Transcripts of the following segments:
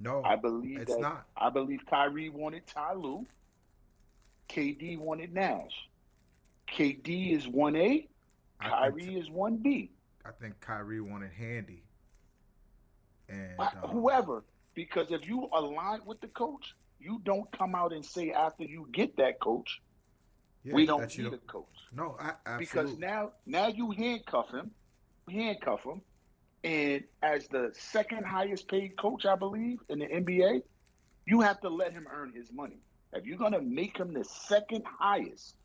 No, I believe it's that not. I believe Kyrie wanted Ty Lue, KD wanted Nash. KD is 1A, I think Kyrie is 1B. I think Kyrie wanted Handy, and Whoever, because if you align with the coach, you don't come out and say after you get that coach, yeah, we don't that you need don't. a coach. No, Because absolutely. now you handcuff him, and as the second highest paid coach, I believe, in the NBA, you have to let him earn his money. If you're gonna make him the second highest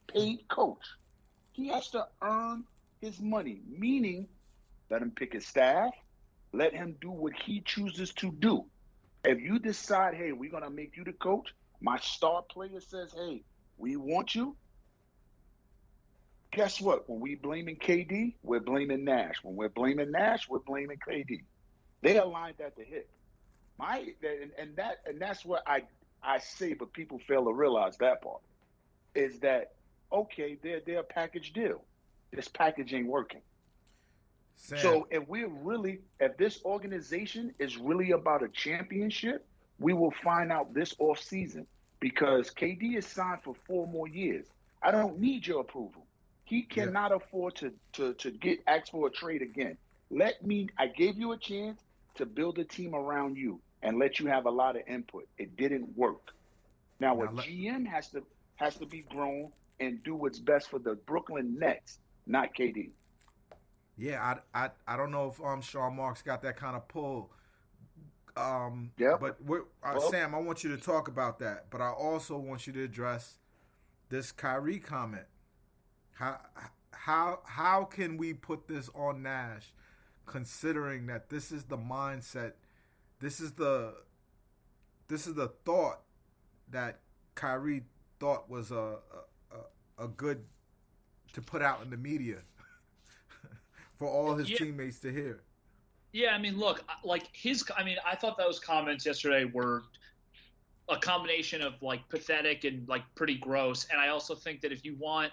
paid coach, he has to earn his money, meaning let him pick his staff, let him do what he chooses to do. If you decide, hey, we're gonna make you the coach, my star player says, hey, we want you. Guess what? When we blaming KD, we're blaming Nash. When we're blaming Nash, we're blaming KD. They aligned at the hip. And that's what I say, but people fail to realize that part is that okay, they're a package deal. This package ain't working. Sam, So if this organization is really about a championship, we will find out this off season because KD is signed for 4 more years. I don't need your approval. He yeah, cannot afford to get asked for a trade again. I gave you a chance to build a team around you and let you have a lot of input. It didn't work. Now now a GM has to be grown and do what's best for the Brooklyn Nets, not KD. yeah, I don't know if Sean Marks got that kind of pull. Yep. But Well, Sam, I want you to talk about that. But I also want you to address this Kyrie comment. How how can we put this on Nash, considering that this is the mindset, this is the thought that Kyrie thought was a good to put out in the media for all his Yeah, teammates to hear. yeah. I mean, look, like his. I mean, I thought those comments yesterday were a combination of like pathetic and like pretty gross. And I also think that if you want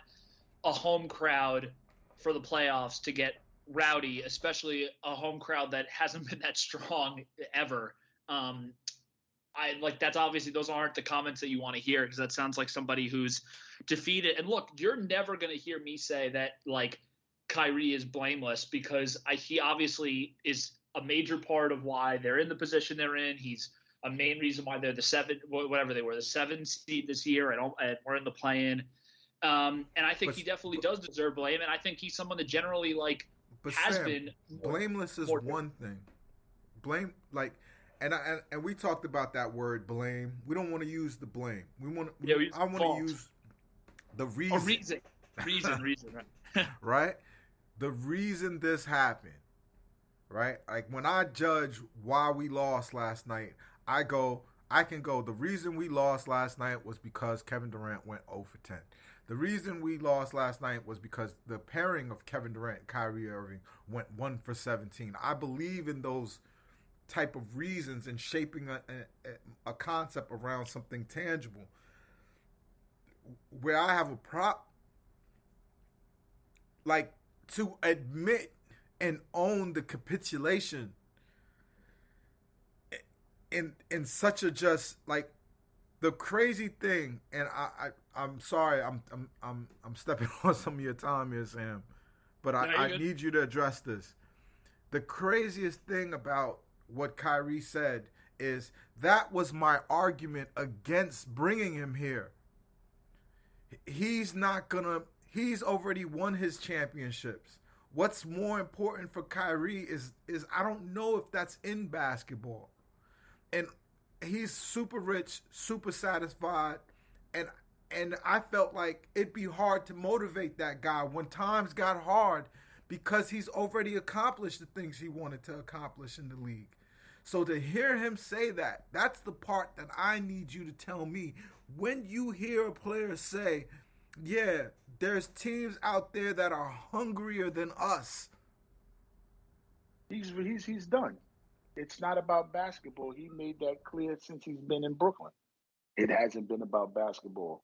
a home crowd for the playoffs to get rowdy, especially a home crowd that hasn't been that strong ever. Um, I like that's obviously those aren't the comments that you want to hear because that sounds like somebody who's defeated. And look, you're never going to hear me say that like Kyrie is blameless because he obviously is a major part of why they're in the position they're in. He's a main reason why they're the seven, whatever they were, the seven seed this year, and we're in the play-in. And I think he But definitely but, does deserve blame. And I think he's someone that generally like but has Sam, been blameless is more. one thing. Blame like and we talked about that word blame. We don't want to use the blame. Yeah, I want to fault use the or reason, reason, right? right? The reason this happened, right? Like when I judge why we lost last night, I can go, the reason we lost last night was because Kevin Durant went 0 for 10. The reason we lost last night was because the pairing of Kevin Durant and Kyrie Irving went 1 for 17. I believe in those type of reasons and shaping a concept around something tangible. Where I have a prop, like to admit and own the capitulation in such a just like the crazy thing, and I'm sorry, I'm stepping on some of your time here, Sam, but No, you're I good. need you to address this. The craziest thing about what Kyrie said is that was my argument against bringing him here. He's not gonna. He's already won his championships. What's more important for Kyrie is I don't know if that's in basketball, and he's super rich, super satisfied, and I felt like it'd be hard to motivate that guy when times got hard because he's already accomplished the things he wanted to accomplish in the league. So to hear him say that, that's the part that I need you to tell me. When you hear a player say, "Yeah, there's teams out there that are hungrier than us." He's done. It's not about basketball. He made that clear since he's been in Brooklyn. It hasn't been about basketball,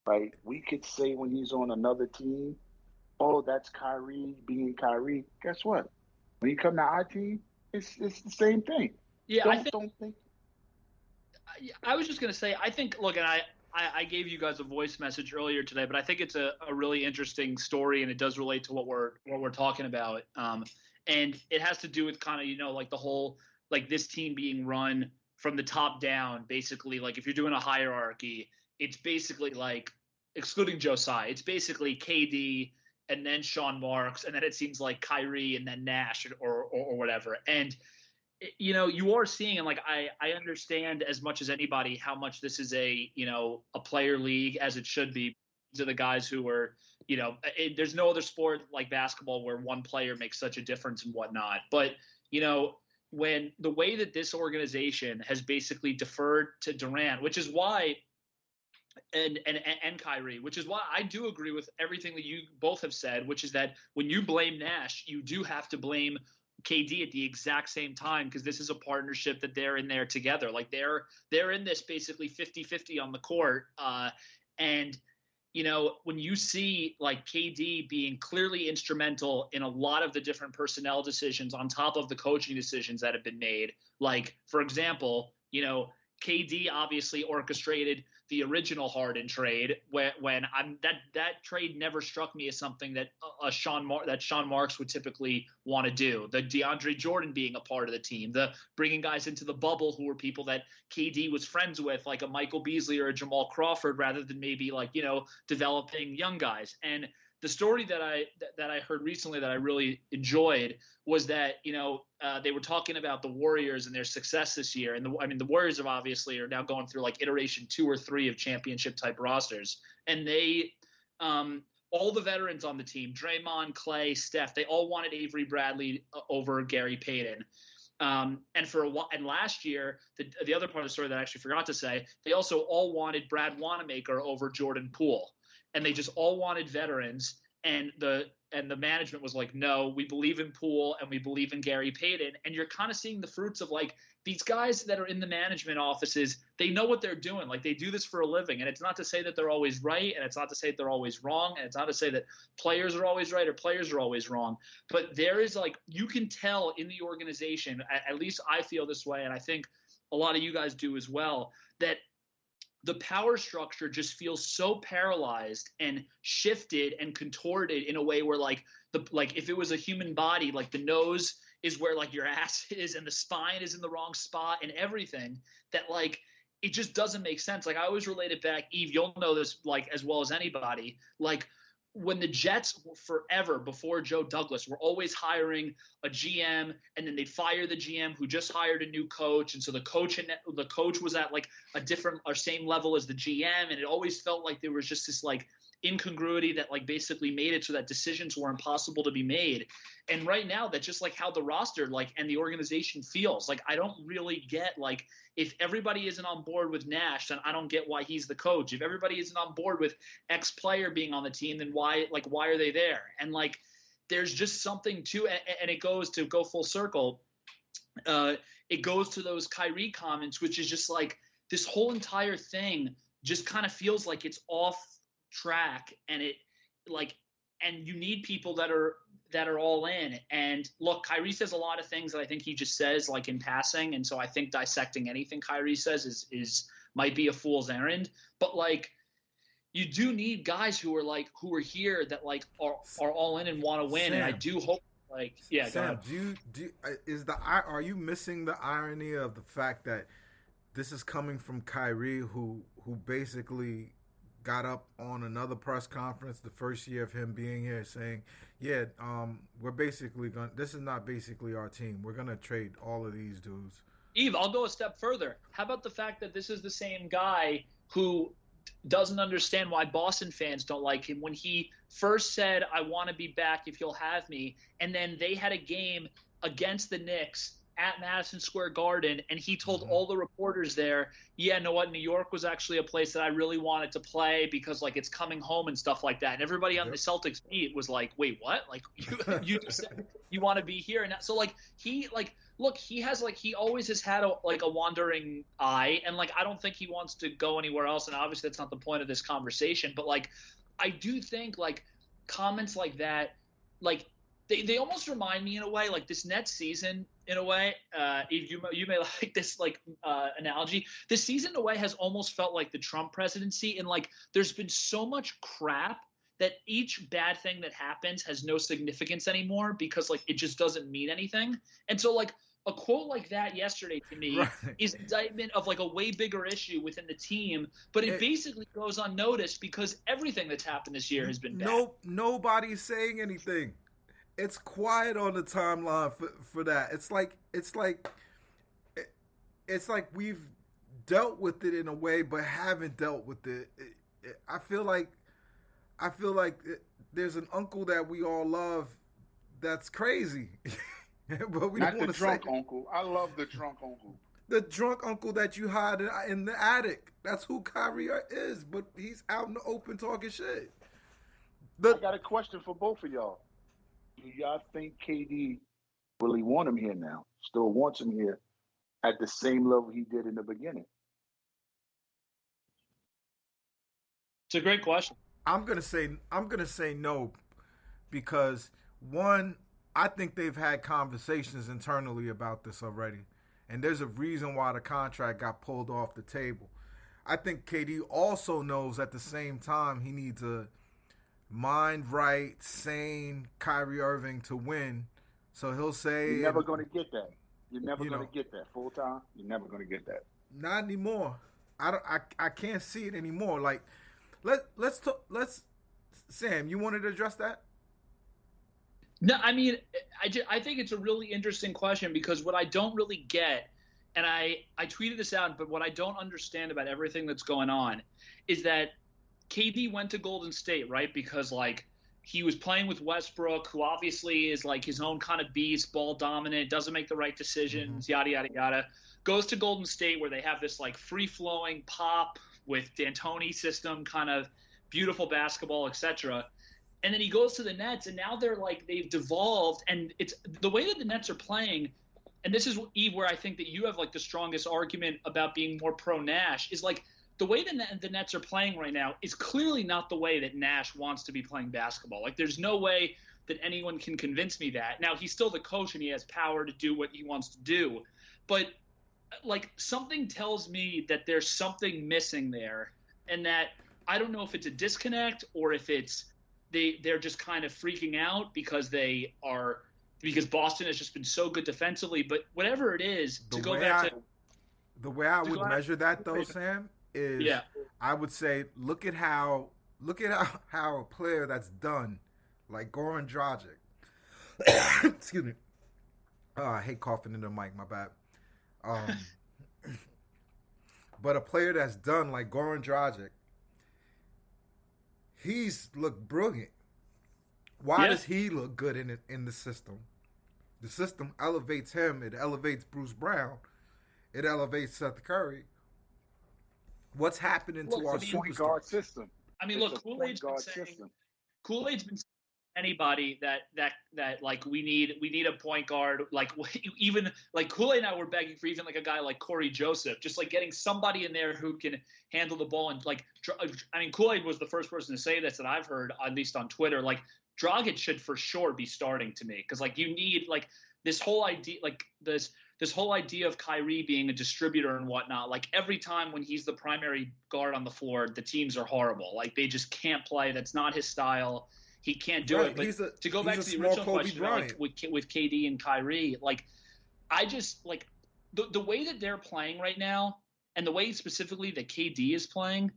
right? We could say when he's on another team, oh, that's Kyrie being Kyrie. Guess what? When you come to our team, it's the same thing. Yeah, Don't think. I was just gonna say, I think, look, and I gave you guys a voice message earlier today, but I think it's a really interesting story, and it does relate to what we're talking about. And it has to do with kind of, like the whole, like this team being run from the top down, basically. Like if you're doing a hierarchy, it's basically like, excluding Josiah, it's basically KD and then Sean Marks, and then it seems like Kyrie and then Nash or whatever. And you are seeing, and like I understand as much as anybody how much this is a player league, as it should be. To the guys who are, there's no other sport like basketball where one player makes such a difference and whatnot. But when the way that this organization has basically deferred to Durant, which is why, and Kyrie, which is why I do agree with everything that you both have said, which is that when you blame Nash, you do have to blame KD at the exact same time, because this is a partnership that they're in there together. Like they're in this basically 50-50 on the court. And when you see like KD being clearly instrumental in a lot of the different personnel decisions on top of the coaching decisions that have been made, like for example, KD obviously orchestrated the original Harden trade when that trade never struck me as something that Sean Marks would typically want to do. The DeAndre Jordan being a part of the team, the bringing guys into the bubble who were people that KD was friends with, like a Michael Beasley or a Jamal Crawford, rather than maybe like developing young guys. And the story that I heard recently that I really enjoyed was that they were talking about the Warriors and their success this year, and the Warriors are now going through like iteration 2 or 3 of championship type rosters, and they all the veterans on the team, Draymond, Clay, Steph, they all wanted Avery Bradley over Gary Payton. And for a while, and last year, the other part of the story that I actually forgot to say, they also all wanted Brad Wanamaker over Jordan Poole. And they just all wanted veterans, and the management was like, no, we believe in Poole and we believe in Gary Payton. And you're kind of seeing the fruits of like these guys that are in the management offices. They know what they're doing. Like they do this for a living. And it's not to say that they're always right, and it's not to say that they're always wrong, and it's not to say that players are always right or players are always wrong. But there is like, you can tell in the organization, at least I feel this way, and I think a lot of you guys do as well, that the power structure just feels so paralyzed and shifted and contorted in a way where like if it was a human body, like the nose is where like your ass is and the spine is in the wrong spot and everything, that like it just doesn't make sense. Like I always relate it back, Eve, you'll know this like as well as anybody, like when the Jets forever before Joe Douglas were always hiring a GM, and then they'd fire the GM who just hired a new coach. And so the coach was at like a different or same level as the GM. And it always felt like there was just this like incongruity that like basically made it so that decisions were impossible to be made. And right now, that's just like how the roster like and the organization feels. Like I don't really get, like, if everybody isn't on board with Nash, then I don't get why he's the coach. If everybody isn't on board with X player being on the team, then why are they there? And like there's just something to, and it goes to go full circle. It goes to those Kyrie comments, which is just like this whole entire thing just kind of feels like it's off track, and you need people that are all in. And look, Kyrie says a lot of things that I think he just says like in passing, and so I think dissecting anything Kyrie says is might be a fool's errand. But like you do need guys who are here that like are all in and want to win. Sam, and I do hope like yeah. Sam, are you missing the irony of the fact that this is coming from Kyrie, who basically got up on another press conference the first year of him being here saying, yeah, we're basically going to – this is not basically our team. We're going to trade all of these dudes. Eve, I'll go a step further. How about the fact that this is the same guy who doesn't understand why Boston fans don't like him when he first said, I want to be back if you'll have me, and then they had a game against the Knicks at Madison Square Garden, and he told all the reporters there, yeah, know what, New York was actually a place that I really wanted to play because like it's coming home and stuff like that. And everybody on the Celtics beat was like, wait, what? Like you just said you want to be here. And so like he like look, he has like he always has had a wandering eye, and like I don't think he wants to go anywhere else, and obviously that's not the point of this conversation, but like I do think like comments like that, like they almost remind me in a way like this Nets season in a way. You may like this analogy. This season in a way has almost felt like the Trump presidency, and like there's been so much crap that each bad thing that happens has no significance anymore because like it just doesn't mean anything. And so like a quote like that yesterday to me Right. is indictment of like a way bigger issue within the team, but it basically goes unnoticed because everything that's happened this year has been bad. Nobody's saying anything. It's quiet on the timeline for that. It's like we've dealt with it in a way, but haven't dealt with it. I feel like there's an uncle that we all love that's crazy, but we Not don't the want to drunk say uncle. I love the drunk uncle. the drunk uncle that you hide in the attic. That's who Kyrie is, but he's out in the open talking shit. I got a question for both of y'all. Do y'all think KD really want him here now? Still wants him here at the same level he did in the beginning? It's a great question. I'm gonna say no, because one, I think they've had conversations internally about this already, and there's a reason why the contract got pulled off the table. I think KD also knows at the same time he needs a mind right, sane Kyrie Irving to win. So he'll say, You're never going to get that. You're never going to get that full time. You're never going to get that. Not anymore. I can't see it anymore. Like, let's Sam, you wanted to address that? No, I mean, I think it's a really interesting question because what I don't really get, and I tweeted this out, but what I don't understand about everything that's going on is that KD went to Golden State, right? Because like he was playing with Westbrook, who obviously is like his own kind of beast, ball dominant, doesn't make the right decisions, yada, yada, yada. Goes to Golden State where they have this like free-flowing pop with D'Antoni system, kind of beautiful basketball, etc. And then he goes to the Nets, and now they've devolved, and it's the way that the Nets are playing. And this is, Eve, where I think that you have like the strongest argument about being more pro Nash is like the way the Nets are playing right now is clearly not the way that Nash wants to be playing basketball. Like there's no way that anyone can convince me that. Now he's still the coach and he has power to do what he wants to do, but like something tells me that there's something missing there, and that I don't know if it's a disconnect or if it's they're just kind of freaking out because Boston has just been so good defensively. But whatever it is, the way I would measure that though, Sam, is I would say look at how a player that's done, like Goran Dragic. Excuse me. Oh, I hate coughing in the mic. My bad. But a player that's done like Goran Dragic, he's looked brilliant. Why does he look good in the system? The system elevates him. It elevates Bruce Brown. It elevates Seth Curry. What's happening to our point guard system? I mean, look, Kool-Aid's been saying anybody that like we need a point guard, like even like Kool-Aid and I were begging for even like a guy like Corey Joseph, just like getting somebody in there who can handle the ball. And like, I mean, Kool-Aid was the first person to say this that I've heard, at least on Twitter. Like Dragic should for sure be starting to me, because like you need like this whole idea, like this whole idea of Kyrie being a distributor and whatnot. Like every time when he's the primary guard on the floor, the teams are horrible. Like they just can't play. That's not his style. He can't do it. But to go back to the original question about, like, with KD and Kyrie, like I just like the way that they're playing right now, and the way specifically that KD is playing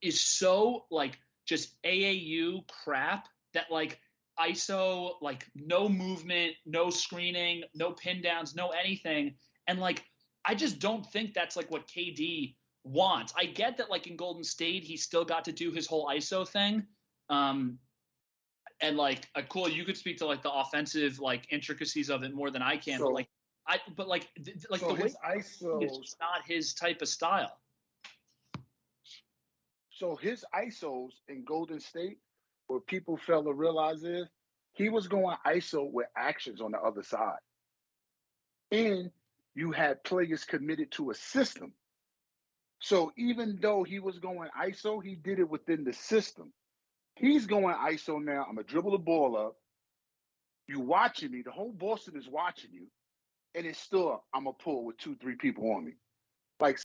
is so like just AAU crap that like ISO, like no movement, no screening, no pin downs, no anything. And like I just don't think that's like what KD wants. I get that like in Golden State he still got to do his whole ISO thing. And like cool, you could speak to like the offensive like intricacies of it more than I can. So, but like the way ISO is not his type of style. So his ISOs in Golden State, what people fail to realize is he was going ISO with actions on the other side. And you had players committed to a system. So even though he was going ISO, he did it within the system. He's going ISO now. I'm going to dribble the ball up. You watching me. The whole Boston is watching you. and it's still I'm gonna pull with 2-3 people on me. Like